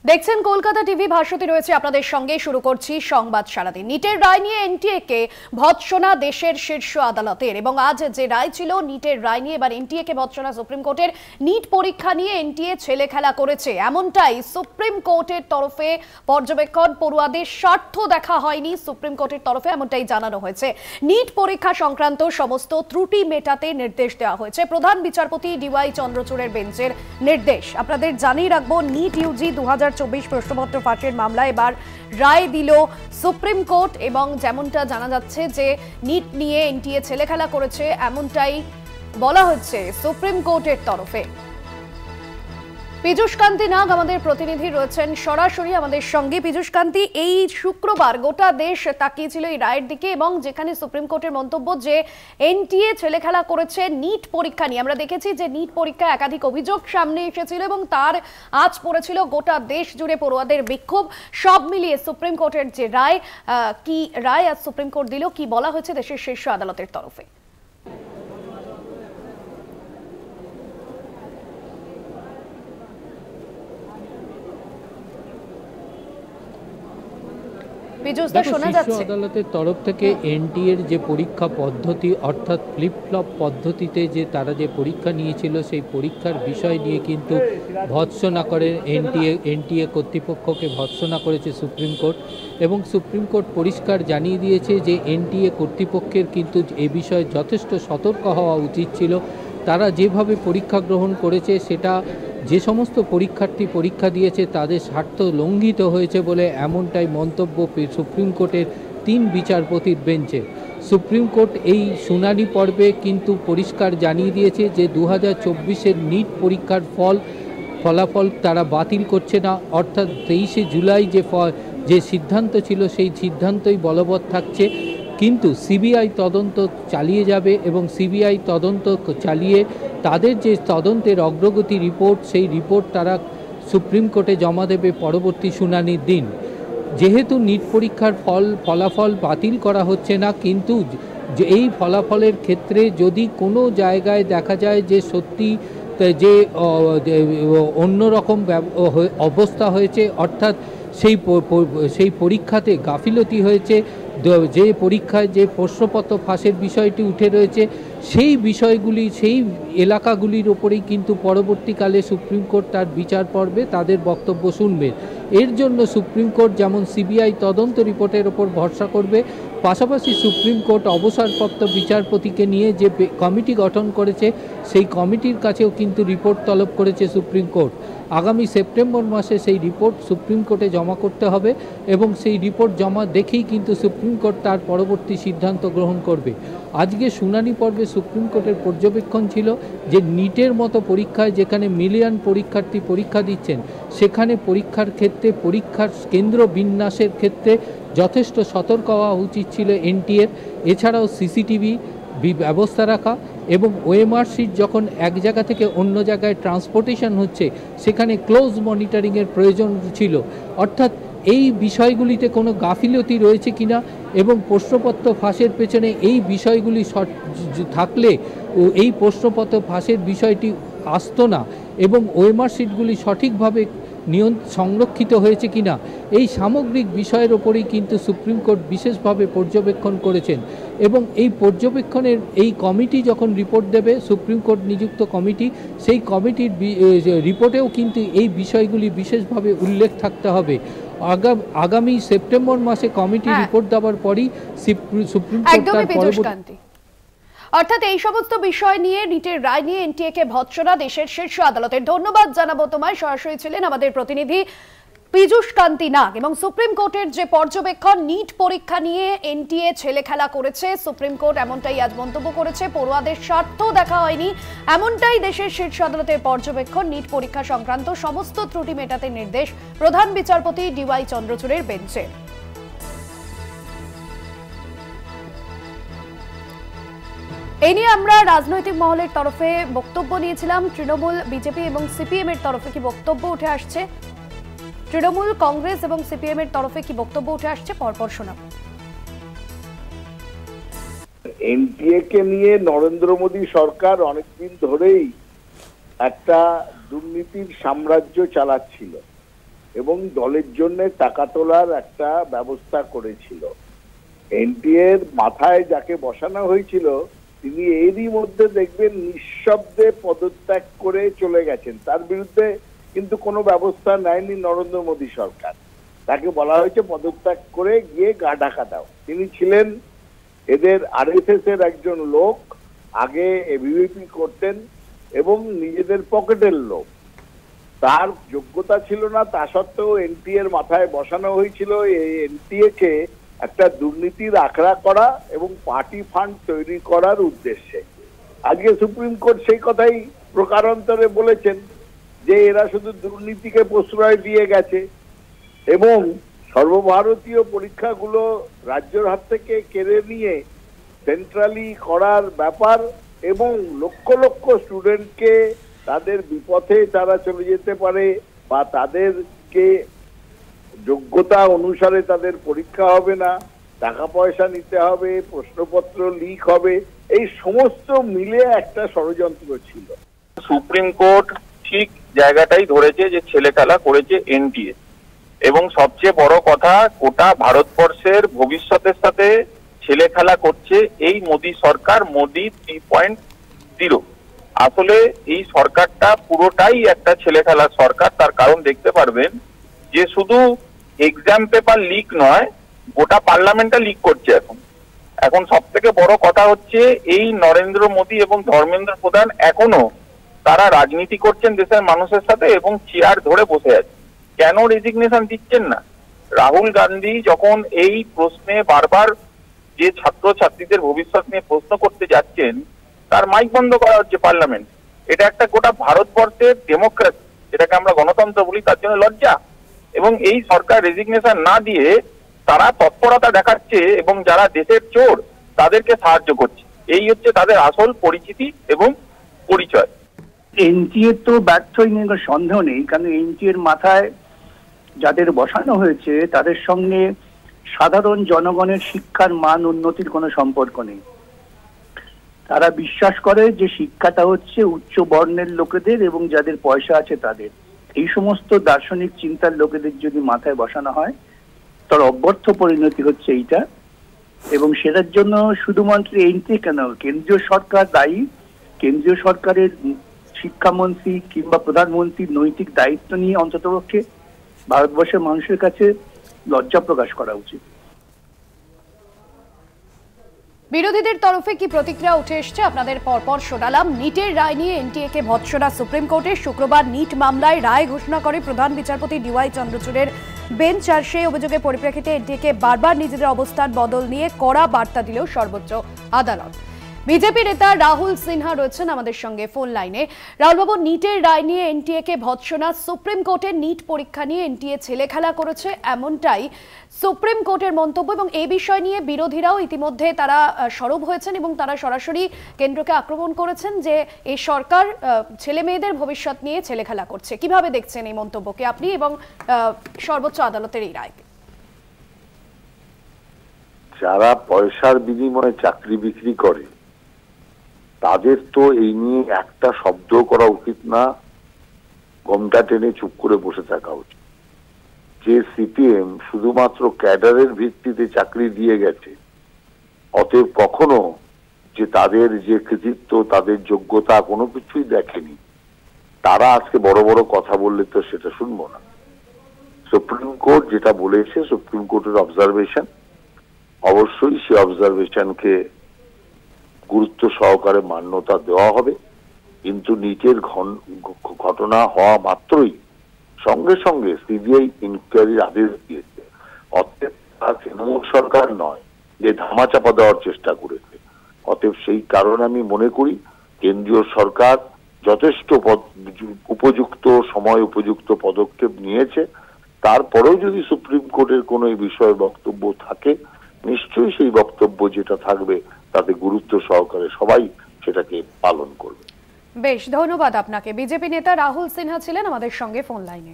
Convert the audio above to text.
দেখছেন কলকাতা টিভি, ভাস্বতী রয়েছে আপনাদের সঙ্গে। শুরু করছি সংবাদ সারাদিন। নিটের রায় নিয়ে এনটিএ কে ভৎসনা দেশের শীর্ষ আদালতের, এবং আজ যে রায় ছিল নিটের রায় নিয়ে, এবার এনটিএ কে ভৎসনা সুপ্রিম কোর্টের। নিট পরীক্ষা নিয়ে এনটিএ ছেলে খেলা করেছে, এমনটাই সুপ্রিম কোর্টের তরফে পর্যবেক্ষণ। পড়ুয়াদের স্বার্থ দেখা হয়নি সুপ্রিম কোর্টের তরফে, এমনটাই জানানো হয়েছে। নিট পরীক্ষা সংক্রান্ত সমস্ত ত্রুটি মেটাতে নির্দেশ দেওয়া হয়েছে। প্রধান বিচারপতি ডিওয়াই চন্দ্রচূড়ের বেঞ্চের নির্দেশ। আপনাদের জানিয়ে রাখবো, নিট ইউজি 2024 প্রশ্নপত্র ফাঁসের মামলায় এবার রায় দিল সুপ্রিম কোর্ট, এবং যেমনটা জানা যাচ্ছে যে নিট নিয়ে এনটিএ ছেলেখেলা করেছে, এমনটাই বলা হচ্ছে সুপ্রিম কোর্টের তরফে। পীযূষ কান্তি নাগ আমাদের প্রতিনিধি রয়েছেন সরাসরি আমাদের সঙ্গে। পীযূষ কান্তি, এই শুক্রবার গোটা দেশ তাকিয়েছিল এই রায়ের দিকে, এবং যেখানে সুপ্রিম কোর্টের মন্তব্য যে এনটিএ ছেলেখেলা করেছে নিট পরীক্ষা নিয়ে। আমরা দেখেছি যে নিট পরীক্ষা একাধিক অভিযোগ সামনে এসেছিল, এবং তার আঁচ পড়েছিল গোটা দেশ জুড়ে পড়ুয়াদের বিক্ষোভ। সব মিলিয়ে সুপ্রিম কোর্টের যে রায়, কি রায় আজ সুপ্রিম কোর্ট দিল, কি বলা হয়েছে দেশের শীর্ষ আদালতের তরফে? আদালতের তরফ থেকে এনটিএ এর যে পরীক্ষা পদ্ধতি, অর্থাৎ ফ্লিপ ফ্লপ পদ্ধতিতে যে তারা যে পরীক্ষা নিয়েছিল, সেই পরীক্ষার বিষয় নিয়ে কিন্তু ভৎসনা করে এনটিএ কর্তৃপক্ষকে ভৎসনা করেছে সুপ্রিম কোর্ট। এবং সুপ্রিম কোর্ট পরিষ্কার জানিয়ে দিয়েছে যে এনটিএ কর্তৃপক্ষের কিন্তু এ বিষয়ে যথেষ্ট সতর্ক হওয়া উচিত ছিল। তারা যেভাবে পরীক্ষা গ্রহণ করেছে, সেটা যে সমস্ত পরীক্ষার্থী পরীক্ষা দিয়েছে তাদের স্বার্থ লঙ্ঘিত হয়েছে বলে এমনটাই মন্তব্য সুপ্রিম কোর্টের 3 বিচারপতির বেঞ্চে। সুপ্রিম কোর্ট এই শুনানি পর্বে কিন্তু পরিষ্কার জানিয়ে দিয়েছে যে 2024-এর নিট পরীক্ষার ফলাফল তারা বাতিল করছে না, অর্থাৎ 23শে জুলাই যে সিদ্ধান্ত ছিল সেই সিদ্ধান্তই বলবৎ থাকছে। কিন্তু সিবিআই তদন্ত চালিয়ে যাবে, এবং সিবিআই তদন্ত চালিয়ে তাদের যে তদন্তের অগ্রগতি রিপোর্ট, সেই রিপোর্ট তারা সুপ্রিম কোর্টে জমা দেবে পরবর্তী শুনানির দিন। যেহেতু নিট পরীক্ষার ফলাফল বাতিল করা হচ্ছে না, কিন্তু এই ফলাফলের ক্ষেত্রে যদি কোনো জায়গায় দেখা যায় যে সত্যি যে অন্যরকম অবস্থা হয়েছে, অর্থাৎ সেই পরীক্ষাতে গাফিলতি হয়েছে, যে পরীক্ষায় যে প্রশ্নপত্র ফাঁসের বিষয়টি উঠে রয়েছে, সেই বিষয়গুলি সেই এলাকাগুলির ওপরেই কিন্তু পরবর্তীকালে সুপ্রিম কোর্ট তার বিচার পর্বে তাদের বক্তব্য শুনবে। এর জন্য সুপ্রিম কোর্ট যেমন সিবিআই তদন্ত রিপোর্টের ওপর ভরসা করবে, পাশাপাশি সুপ্রিম কোর্ট অবসরপ্রাপ্ত বিচারপতিকে নিয়ে যে কমিটি গঠন করেছে, সেই কমিটির কাছেও কিন্তু রিপোর্ট তলব করেছে সুপ্রিম কোর্ট। আগামী সেপ্টেম্বর মাসে সেই রিপোর্ট সুপ্রিম কোর্টে জমা করতে হবে, এবং সেই রিপোর্ট জমা দেখেই কিন্তু সুপ্রিম কোর্ট তার পরবর্তী সিদ্ধান্ত গ্রহণ করবে। আজকে শুনানি পর্বে সুপ্রিম কোর্টের পর্যবেক্ষণ ছিল যে নিটের মতো পরীক্ষায়, যেখানে মিলিয়ন পরীক্ষার্থী পরীক্ষা দিচ্ছেন, সেখানে পরীক্ষার ক্ষেত্রে পরীক্ষার কেন্দ্র বিন্যাসের ক্ষেত্রে যথেষ্ট সতর্ক হওয়া উচিত ছিল এনটিএর। এছাড়াও সিসিটিভি ব্যবস্থা রাখা, এবং ওএমআর শিট যখন এক জায়গা থেকে অন্য জায়গায় ট্রান্সপোর্টেশন হচ্ছে, সেখানে ক্লোজ মনিটরিংয়ের প্রয়োজন ছিল। অর্থাৎ এই বিষয়গুলিতে কোনো গাফিলতি রয়েছে কিনা, এবং প্রশ্নপত্র ফাঁসের পেছনে এই বিষয়গুলি থাকলে এই প্রশ্নপত্র ফাঁসের বিষয়টি আসতো না, এবং ওএমআর শিটগুলি সঠিকভাবে সংরক্ষিত হয়েছে কিনা, এই সামগ্রিক বিষয়ের ওপরেই কিন্তু সুপ্রিম কোর্ট বিশেষভাবে পর্যবেক্ষণ করেছেন। এবং এই পর্যবেক্ষণের এই কমিটি যখন রিপোর্ট দেবে, সুপ্রিম কোর্ট নিযুক্ত কমিটি, সেই কমিটির রিপোর্টেও কিন্তু এই বিষয়গুলি বিশেষভাবে উল্লেখ থাকতে হবে। আগামী সেপ্টেম্বর মাসে কমিটি রিপোর্ট দেওয়ার পরই সুপ্রিম কোর্ট তার পরবর্তী। অর্থাৎ এই সমস্ত বিষয় নিয়ে নিটের রায় নিয়ে এনটিএ কে ভৎসনা দেশের শীর্ষ আদালতের। ধন্যবাদ জানাবো তোমায়। সরাসরি ছিলেন আমাদের প্রতিনিধি পীযূষ কান্তি নাগ। এবং সুপ্রিম কোর্টের যে পর্যবেক্ষণ, নিট পরীক্ষা নিয়ে এনটিএ ছেলেখেলা করেছে সুপ্রিম কোর্ট, এমনটাই আজ মন্তব্য করেছে। পড়ুয়াদের স্বার্থ দেখা হয়নি, এমনটাই দেশের শীর্ষ আদালতের পর্যবেক্ষণ। নিট পরীক্ষা সংক্রান্ত সমস্ত ত্রুটি মেটাতে নির্দেশ প্রধান বিচারপতি ডিওয়াই চন্দ্রচূড়ের বেঞ্চে। এই নিয়ে আমরা রাজনৈতিক মহলের তরফে বক্তব্য নিয়েছিলাম। তৃণমূল, বিজেপি এবং সিপিএম এর তরফে কি বক্তব্য উঠে আসছে, তৃণমূল, কংগ্রেস এবং সিপিএম এর তরফে কি বক্তব্য উঠে আসছে, পরপর শোনাব। এনটিএ কে নিয়ে নরেন্দ্র মোদী সরকার অনেকদিন ধরেই একটা দুর্নীতির সাম্রাজ্য চালাচ্ছিল, এবং দলের জন্য টাকা তোলার একটা ব্যবস্থা করেছিল। এনটিএর মাথায় যাকে বসানো হয়েছিল তিনি এরই মধ্যে দেখবেন নিঃশব্দে পদত্যাগ করে চলে গেছেন। তার বিরুদ্ধে কিন্তু কোনো ব্যবস্থা নেয়নি নরেন্দ্র মোদী সরকার। তাকে বলা হয়েছে পদত্যাগ করে গিয়ে গা ঢাকা দাও। তিনি ছিলেন এদের আরএসএস এর একজন লোক, আগে এবিভিপি করতেন এবং নিজেদের পকেটের লোক। তার যোগ্যতা ছিল না, তা সত্ত্বেও এনটিএ এর মাথায় বসানো হয়েছিল এই এনটিএ কে একটা দুর্নীতির আখড়া করা এবং পার্টি ফান্ড তৈরি করার উদ্দেশ্যে। আজকে সুপ্রিম কোর্ট সেই কথাই প্রকারান্তরে বলেছেন যে এরা শুধু দুর্নীতিকে প্রশ্রয় দিয়ে গেছে এবং সর্বভারতীয় পরীক্ষাগুলো রাজ্যের হাত থেকে কেড়ে নিয়ে সেন্ট্রালি করার ব্যাপার এবং লক্ষ লক্ষ স্টুডেন্টকে তাদের বিপথে তারা চলে যেতে পারে বা তাদেরকে যোগ্যতা অনুসারে তাদের পরীক্ষা হবে না, টাকা পয়সা নিতে হবে, প্রশ্নপত্র লিক হবে, এই সমস্ত মিলে একটা ষড়যন্ত্র ছিল। সুপ্রিম কোর্ট ঠিক জায়গাটাই ধরেছে যে ছেলে খেলা করেছে এনটিএ, এবং সবচেয়ে বড় কথা গোটা ভারতবর্ষের ভবিষ্যতের সাথে ছেলে খেলা করছে এই মোদী সরকার, মোদী 3.0। আসলে এই সরকারটা পুরোটাই একটা ছেলে খেলার সরকার। তার কারণ দেখতে পারবেন যে শুধু এক্সাম পেপার লিক নয়, গোটা পার্লামেন্টটা লিক করছে এখন সব থেকে বড় কথা হচ্ছে এই নরেন্দ্র মোদী এবং ধর্মেন্দ্র প্রধান এখনো তারা রাজনীতি করছেন দেশের মানুষের সাথে এবং চেয়ার ধরে বসে আছে। কেন রেজিগনেশন দিচ্ছেন না? রাহুল গান্ধী যখন এই প্রশ্নে বারবার যে ছাত্রছাত্রীদের ভবিষ্যৎ নিয়ে প্রশ্ন করতে যাচ্ছেন, তার মাইক বন্ধ করা হচ্ছে পার্লামেন্ট। এটা একটা গোটা ভারতবর্ষের ডেমোক্রেসি, যেটাকে আমরা গণতন্ত্র বলি, তার জন্য লজ্জা। এবং এই সরকার রেজিগনেশন না দিয়ে তারা তৎপরতা দেখাচ্ছে এবং যারা দেশের চোর তাদেরকে সাহায্য করছে। এই হচ্ছে তাদের আসল পরিচিতি এবং পরিচয়। এনটিএ তো ব্যর্থই নিয়ে সন্দেহ নেই, কারণ এনটিএ এর মাথায় যাদের বসানো হয়েছে তাদের সঙ্গে সাধারণ জনগণের শিক্ষার মান উন্নতির কোনো সম্পর্ক নেই। তারা বিশ্বাস করে যে শিক্ষাটা হচ্ছে উচ্চ বর্ণের লোকেদের এবং যাদের পয়সা আছে তাদের। এই সমস্ত দার্শনিক চিন্তার লোকেদের যদি মাথায় বসানো হয় তার অব্যর্থ পরিণতি হচ্ছে এইটা। এবং সেটার জন্য শুধুমাত্র এনটিএ কেন, কেন্দ্রীয় সরকার দায়ী। কেন্দ্রীয় সরকারের শিক্ষামন্ত্রী কিংবা প্রধানমন্ত্রীর নৈতিক দায়িত্ব নিয়ে অন্ততপক্ষে ভারতবর্ষের মানুষের কাছে লজ্জা প্রকাশ করা উচিত। বিরোধীদের তরফে কি প্রতিক্রিয়া উঠে এসছে আপনাদের পরপর শোনালাম। নিটের রায় নিয়ে এনটিএ কে ভৎসনা সুপ্রিম কোর্টে। শুক্রবার নিট মামলায় রায় ঘোষণা করে প্রধান বিচারপতি ডিওয়াই চন্দ্রচূড়ের বেঞ্চ। আর সেই অভিযোগের পরিপ্রেক্ষিতে এনটিএ কে বারবার নিজেদের অবস্থান বদল নিয়ে কড়া বার্তা দিল সর্বোচ্চ আদালত। বিজেপি নেতা রাহুল সিনহা রয়েছেন আমাদের সঙ্গে ফোন লাইনে। রাহুলবাবু, নিটের রায় নিয়ে এনটিএ কে ভৎসনা। সুপ্রিম কোর্টের নিট পরীক্ষা নিয়ে এনটিএ ছেলেখেলা করেছে, এমনটাই সুপ্রিম কোর্টের মন্তব্য। এবং এই বিষয় নিয়ে বিরোধীরাও ইতিমধ্যে তারা সরব হয়েছেন এবং তারা সরাসরি কেন্দ্রকে আক্রমণ করেছেন যে এই সরকার ছেলে মেয়েদের ভবিষ্যৎ নিয়ে ছেলেখেলা করছে। কিভাবে দেখছেন এই মন্তব্যকে আপনি এবং সর্বোচ্চ আদালতের এই রায়কে? যারা পয়সার বিনিময়ে চাকরি বিক্রি করে তাদের তো এই নিয়ে একটা শব্দ করা উচিত না, গমটা টেনে চুপ করে বসে থাকা উচিত। যে সিপিএম শুধুমাত্র ক্যাডারের ভিত্তিতে চাকরি দিয়ে গেছে, অতএব কখনো যে তাদের যে কৃতিত্ব, তাদের যোগ্যতা কোনো কিছুই দেখেনি, তারা আজকে বড় বড় কথা বললে তো সেটা শুনবো না। সুপ্রিম কোর্ট যেটা বলেছে, সুপ্রিম কোর্টের অবজারভেশন, অবশ্যই সে অবজারভেশনকে গুরুত্ব সহকারে মান্যতা দেওয়া হবে। কিন্তু নিটের ঘটনা হওয়া মাত্রই সঙ্গে সঙ্গে সিবিআই ইনকোয়ারির আদেশ দিয়েছে। অতএব তৃণমূল সরকার নয় যে ধামাচাপা দেওয়ার চেষ্টা করেছে। অতএব সেই কারণে আমি মনে করি কেন্দ্রীয় সরকার যথেষ্ট উপযুক্ত সময় উপযুক্ত পদক্ষেপ নিয়েছে। তারপরেও যদি সুপ্রিম কোর্টের কোনো এই বিষয়ে বক্তব্য থাকে, নিশ্চয়ই সেই বক্তব্য যেটা থাকবে তাতে গুরুত্ব সহকারে সবাই সেটাকে পালন করবে। বেশ, ধন্যবাদ আপনাকে। বিজেপি নেতা রাহুল সিনহা ছিলেন আমাদের সঙ্গে ফোন লাইনে।